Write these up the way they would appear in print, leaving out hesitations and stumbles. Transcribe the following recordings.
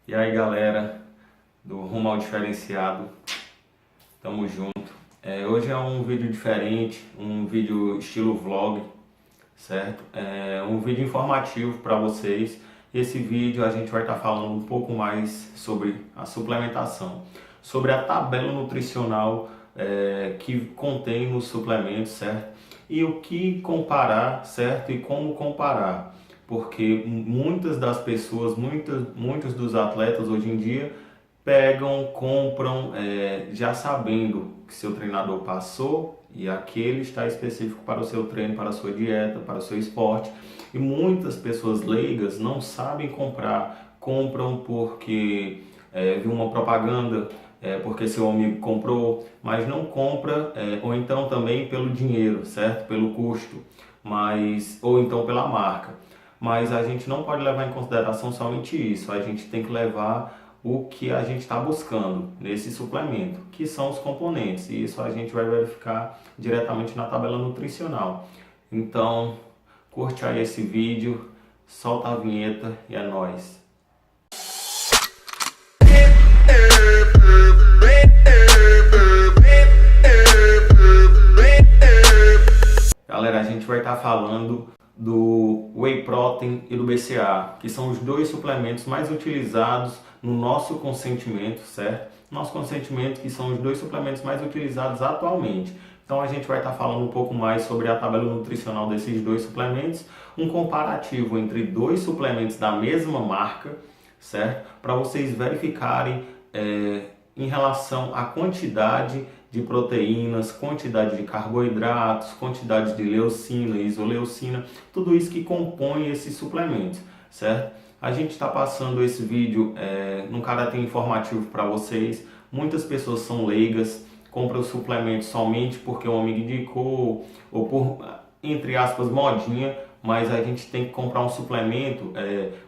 E aí galera do Rumo ao Diferenciado, tamo junto. Hoje é um vídeo diferente, um vídeo estilo vlog, certo? Um vídeo informativo para vocês. Esse vídeo a gente vai estar falando um pouco mais sobre a suplementação, sobre a tabela nutricional que contém nos suplementos, certo? E o que comparar, certo? E como comparar. Porque muitas das pessoas, muitos dos atletas hoje em dia compram já sabendo que seu treinador passou e aquele está específico para o seu treino, para a sua dieta, para o seu esporte. E muitas pessoas leigas não sabem comprar, compram porque viu uma propaganda, porque seu amigo comprou, mas não compra, ou então também pelo dinheiro, certo? Pelo custo, ou então pela marca. Mas a gente não pode levar em consideração somente isso, a gente tem que levar o que a gente está buscando nesse suplemento, que são os componentes, e isso a gente vai verificar diretamente na tabela nutricional. Então, curte aí esse vídeo, solta a vinheta e é nóis! Galera, a gente vai estar falando do Whey Protein e do BCA, que são os dois suplementos mais utilizados no nosso consentimento, certo? Nosso consentimento, que são os dois suplementos mais utilizados atualmente. Então a gente vai estar falando um pouco mais sobre a tabela nutricional desses dois suplementos, um comparativo entre dois suplementos da mesma marca, certo? Para vocês verificarem em relação à quantidade de proteínas, quantidade de carboidratos, quantidade de leucina, isoleucina, tudo isso que compõe esses suplementos, certo? A gente está passando esse vídeo num caráter informativo para vocês. Muitas pessoas são leigas, compram suplementos somente porque um amigo indicou, ou por, entre aspas, modinha, mas a gente tem que comprar um suplemento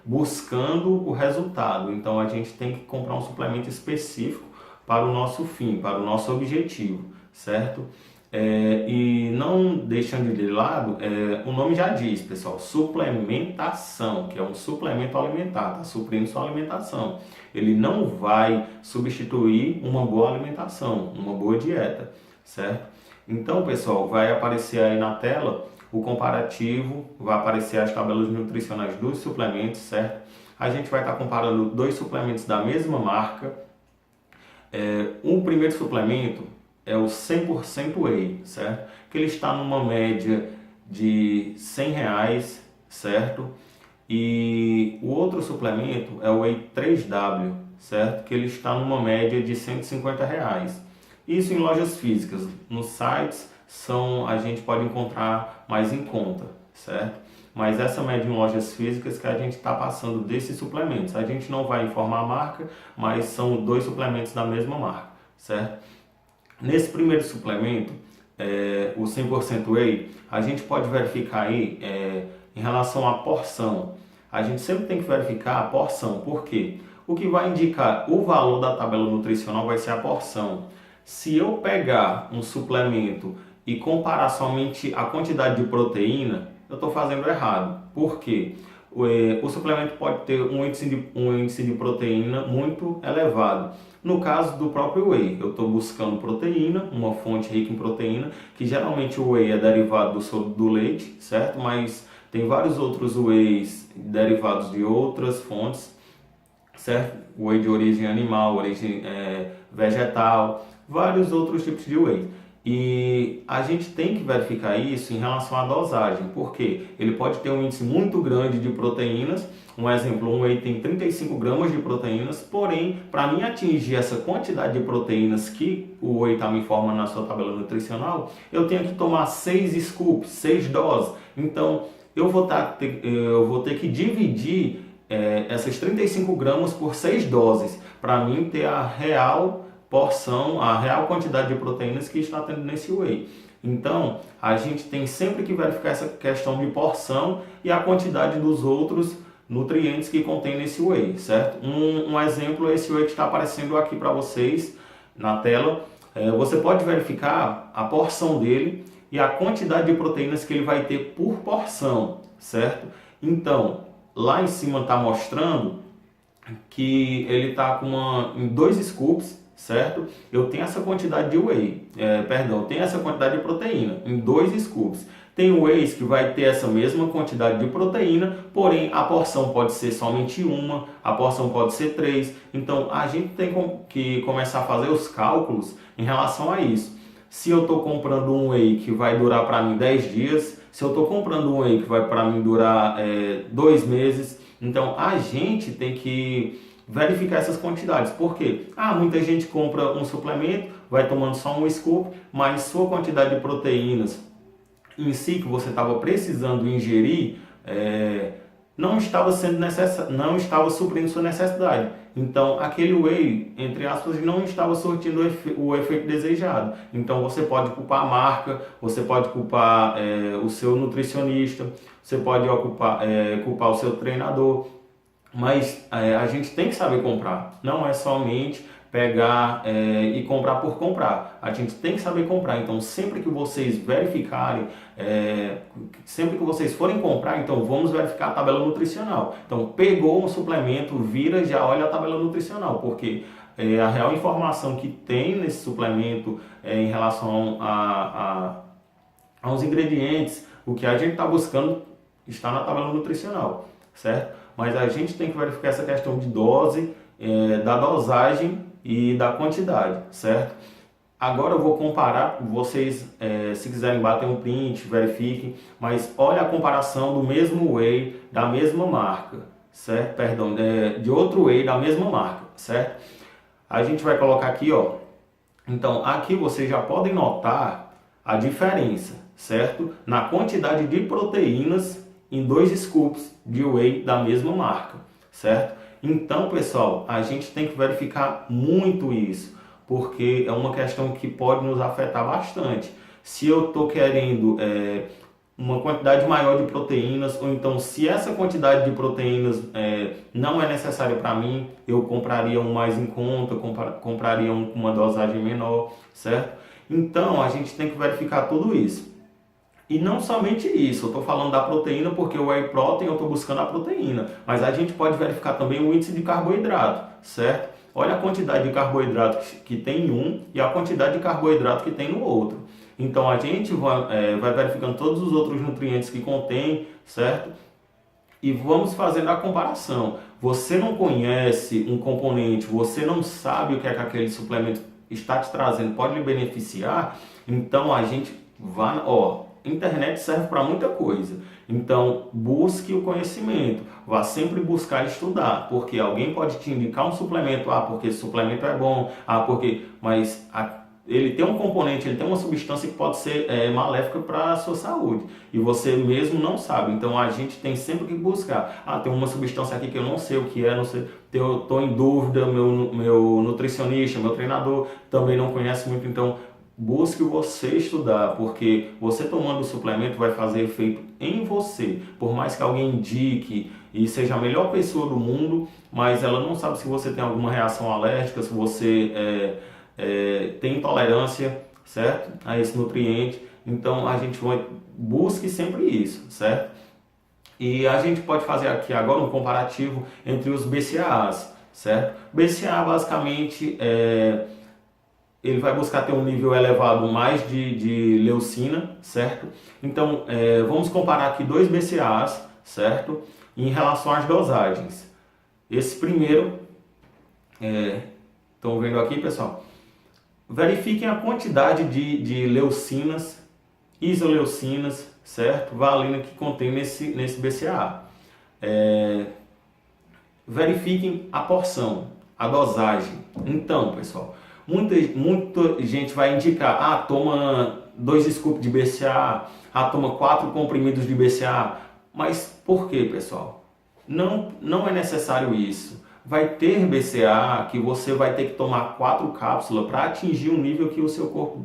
buscando o resultado. Então a gente tem que comprar um suplemento específico para o nosso fim, para o nosso objetivo, certo? E não deixando de lado, o nome já diz, pessoal, suplementação, que é um suplemento alimentar, está suprindo sua alimentação. Ele não vai substituir uma boa alimentação, uma boa dieta, certo? Então, pessoal, vai aparecer aí na tela o comparativo, vai aparecer as tabelas nutricionais dos suplementos, certo? A gente vai estar comparando dois suplementos da mesma marca. O primeiro suplemento é o 100% Whey, certo? Que ele está numa média de R$100, certo? E o outro suplemento é o Whey 3W, certo? Que ele está numa média de R$150. Isso em lojas físicas. Nos sites a gente pode encontrar mais em conta, certo? Mas essa média em lojas físicas que a gente está passando desses suplementos. A gente não vai informar a marca, mas são dois suplementos da mesma marca, certo? Nesse primeiro suplemento, o 100% Whey, a gente pode verificar aí em relação à porção. A gente sempre tem que verificar a porção, por quê? O que vai indicar o valor da tabela nutricional vai ser a porção. Se eu pegar um suplemento e comparar somente a quantidade de proteína, eu estou fazendo errado. Por quê? O suplemento pode ter um índice de proteína muito elevado. No caso do próprio Whey, eu estou buscando proteína, uma fonte rica em proteína, que geralmente o Whey é derivado do leite, certo? Mas tem vários outros Wheys derivados de outras fontes, certo? Whey de origem animal, origem vegetal, vários outros tipos de Whey. E a gente tem que verificar isso em relação à dosagem, porque ele pode ter um índice muito grande de proteínas. Um exemplo, um Whey tem 35 gramas de proteínas, porém, para mim atingir essa quantidade de proteínas que o Whey está me informando na sua tabela nutricional, eu tenho que tomar 6 scoops, 6 doses. Então, eu vou ter que dividir essas 35 gramas por 6 doses, para mim ter a real porção, a real quantidade de proteínas que está tendo nesse Whey. Então, a gente tem sempre que verificar essa questão de porção e a quantidade dos outros nutrientes que contém nesse Whey, certo? Um exemplo é esse Whey que está aparecendo aqui para vocês na tela. Você pode verificar a porção dele e a quantidade de proteínas que ele vai ter por porção, certo? Então, lá em cima está mostrando que ele está com em 2 scoops, certo? Eu tenho essa quantidade de whey, eu tenho essa quantidade de proteína em 2 scoops. Tem wheys que vai ter essa mesma quantidade de proteína, porém a porção pode ser somente uma, a porção pode ser 3. Então a gente tem que começar a fazer os cálculos em relação a isso. Se eu estou comprando um whey que vai durar para mim 10 dias, se eu estou comprando um whey que vai para mim durar 2 meses, então a gente tem que verificar essas quantidades. Por quê? Muita gente compra um suplemento, vai tomando só um scoop, mas sua quantidade de proteínas em si que você estava precisando ingerir não estava sendo não estava suprindo sua necessidade. Então aquele whey, entre aspas, não estava surtindo o efeito desejado. Então você pode culpar a marca, você pode culpar o seu nutricionista, você pode culpar o seu treinador, mas a gente tem que saber comprar. Não é somente pegar e comprar por comprar. A gente tem que saber comprar. Então, sempre que vocês verificarem, sempre que vocês forem comprar, então vamos verificar a tabela nutricional. Então, pegou um suplemento, vira, já olha a tabela nutricional, porque a real informação que tem nesse suplemento em relação aos ingredientes, o que a gente está buscando está na tabela nutricional, certo? Mas a gente tem que verificar essa questão de dose, da dosagem e da quantidade, certo? Agora eu vou comparar, vocês se quiserem bater um print, verifiquem, mas olha a comparação do mesmo whey da mesma marca, certo? Perdão, de outro whey da mesma marca, certo? A gente vai colocar aqui, ó. Então aqui vocês já podem notar a diferença, certo? Na quantidade de proteínas em 2 scoops de whey da mesma marca, certo? Então, pessoal, a gente tem que verificar muito isso, porque é uma questão que pode nos afetar bastante. Se eu estou querendo uma quantidade maior de proteínas, ou então se essa quantidade de proteínas não é necessária para mim, eu compraria um mais em conta, compraria um com uma dosagem menor, certo? Então, a gente tem que verificar tudo isso. E não somente isso, eu estou falando da proteína porque o whey protein eu estou buscando a proteína, mas a gente pode verificar também o índice de carboidrato, certo? Olha a quantidade de carboidrato que tem em um e a quantidade de carboidrato que tem no outro. Então a gente vai verificando todos os outros nutrientes que contém, certo? E vamos fazendo a comparação. Você não conhece um componente, você não sabe o que é que aquele suplemento está te trazendo, pode lhe beneficiar, então a gente vai, internet serve para muita coisa. Então, busque o conhecimento. Vá sempre buscar estudar, porque alguém pode te indicar um suplemento, porque esse suplemento é bom, ele tem um componente, ele tem uma substância que pode ser maléfica para a sua saúde. E você mesmo não sabe. Então, a gente tem sempre que buscar. Tem uma substância aqui que eu não sei o que é, não sei, eu estou em dúvida, meu nutricionista, meu treinador também não conhece muito, então busque você estudar, porque você tomando o suplemento vai fazer efeito em você. Por mais que alguém indique e seja a melhor pessoa do mundo, mas ela não sabe se você tem alguma reação alérgica, se você tem intolerância, certo? A esse nutriente. Então a gente busque sempre isso, certo? E a gente pode fazer aqui agora um comparativo entre os BCAAs, certo? BCAA basicamente ele vai buscar ter um nível elevado mais de leucina, certo? Então, vamos comparar aqui 2 BCAAs, certo? Em relação às dosagens. Esse primeiro, estão vendo aqui, pessoal? Verifiquem a quantidade de leucinas, isoleucinas, certo? Valina que contém nesse BCAA. Verifiquem a porção, a dosagem. Então, pessoal, muita gente vai indicar, toma 2 scoops de BCAA, toma 4 comprimidos de BCAA. Mas por que, pessoal? Não é necessário isso. Vai ter BCAA que você vai ter que tomar 4 cápsulas para atingir o nível que o seu corpo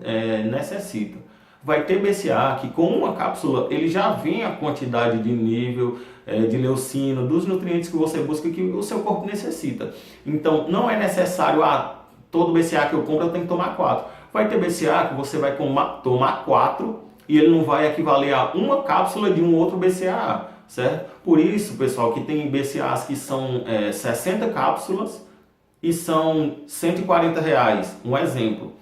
necessita. Vai ter BCAA que com uma cápsula ele já vem a quantidade de nível de leucina, dos nutrientes que você busca que o seu corpo necessita. Então não é necessário, todo BCAA que eu compro eu tenho que tomar 4. Vai ter BCAA que você vai tomar 4 e ele não vai equivaler a uma cápsula de um outro BCAA, certo? Por isso, pessoal, que tem BCAAs que são 60 cápsulas e são R$140, um exemplo.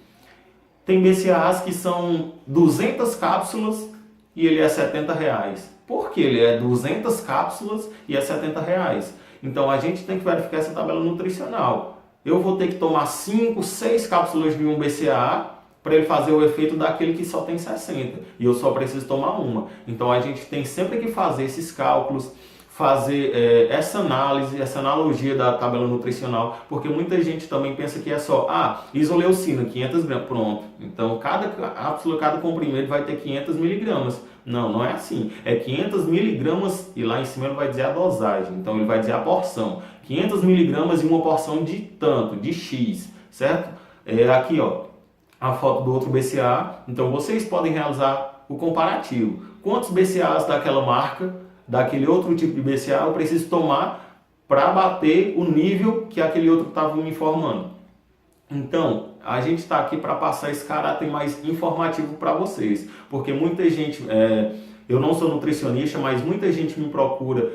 Tem BCAAs que são 200 cápsulas e ele é R$70. Por que ele é 200 cápsulas e é R$70? Então a gente tem que verificar essa tabela nutricional. Eu vou ter que tomar 5, 6 cápsulas de um BCAA para ele fazer o efeito daquele que só tem 60. E eu só preciso tomar uma. Então a gente tem sempre que fazer esses cálculos, fazer essa análise, essa analogia da tabela nutricional, porque muita gente também pensa que é só, isoleucina, 500 gramas, pronto. Então cada cápsula, cada comprimido vai ter 500 miligramas. Não, não é assim. É 500 miligramas e lá em cima ele vai dizer a dosagem. Então ele vai dizer a porção. 500 miligramas e uma porção de tanto, de X, certo? Aqui, ó, a foto do outro BCAA. Então vocês podem realizar o comparativo. Quantos BCAAs daquela marca, daquele outro tipo de BCAA eu preciso tomar para bater o nível que aquele outro estava me informando? Então, a gente está aqui para passar esse caráter mais informativo para vocês, porque muita gente, eu não sou nutricionista, mas muita gente me procura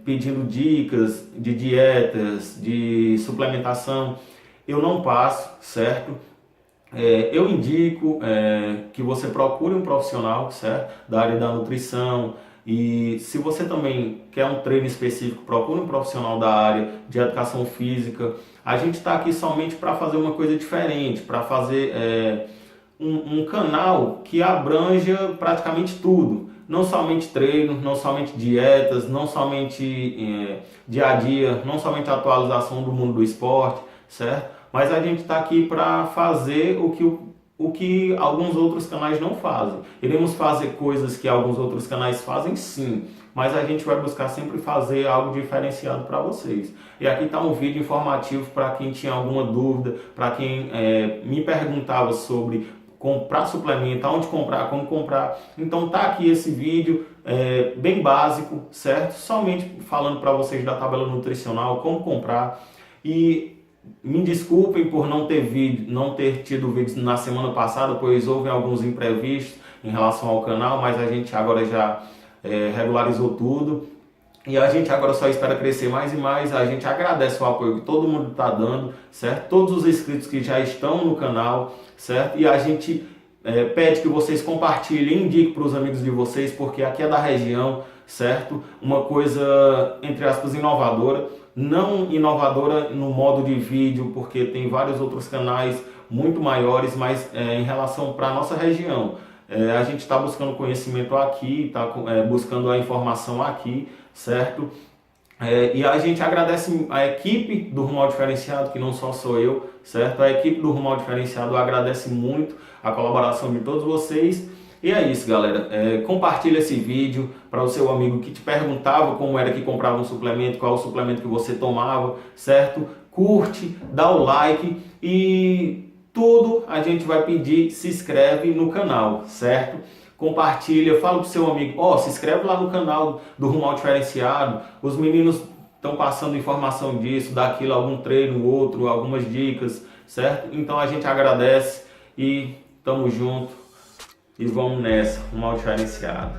pedindo dicas de dietas, de suplementação. Eu não passo, certo? Eu indico que você procure um profissional, certo? Da área da nutrição. E se você também quer um treino específico, procure um profissional da área de educação física. A gente está aqui somente para fazer uma coisa diferente, para fazer um canal que abranja praticamente tudo. Não somente treino, não somente dietas, não somente dia a dia, não somente atualização do mundo do esporte, certo? Mas a gente está aqui para fazer o que alguns outros canais não fazem. Iremos fazer coisas que alguns outros canais fazem, sim, mas a gente vai buscar sempre fazer algo diferenciado para vocês. E aqui está um vídeo informativo para quem tinha alguma dúvida, para quem me perguntava sobre comprar suplemento, onde comprar, como comprar. Então tá aqui esse vídeo bem básico, certo? Somente falando para vocês da tabela nutricional, como comprar. E me desculpem por não ter tido vídeo na semana passada, pois houve alguns imprevistos em relação ao canal, mas a gente agora já regularizou tudo e a gente agora só espera crescer mais e mais. A gente agradece o apoio que todo mundo está dando, certo? Todos os inscritos que já estão no canal, certo? E a gente pede que vocês compartilhem, indiquem para os amigos de vocês, porque aqui é da região, certo? Uma coisa, entre aspas, inovadora. Não inovadora no modo de vídeo, porque tem vários outros canais muito maiores, mas em relação para a nossa região. A gente está buscando conhecimento aqui, está buscando a informação aqui, certo? E a gente agradece a equipe do Rumo ao Diferenciado, que não só sou eu, certo? A equipe do Rumo ao Diferenciado agradece muito a colaboração de todos vocês. E é isso, galera. Compartilha esse vídeo para o seu amigo que te perguntava como era que comprava um suplemento, qual o suplemento que você tomava, certo? Curte, dá o like e tudo a gente vai pedir, se inscreve no canal, certo? Compartilha, fala pro seu amigo, se inscreve lá no canal do Rumo ao Diferenciado. Os meninos estão passando informação disso, daquilo, algum treino, outro, algumas dicas, certo? Então a gente agradece e tamo junto. E vamos nessa, Rumo ao Diferenciado.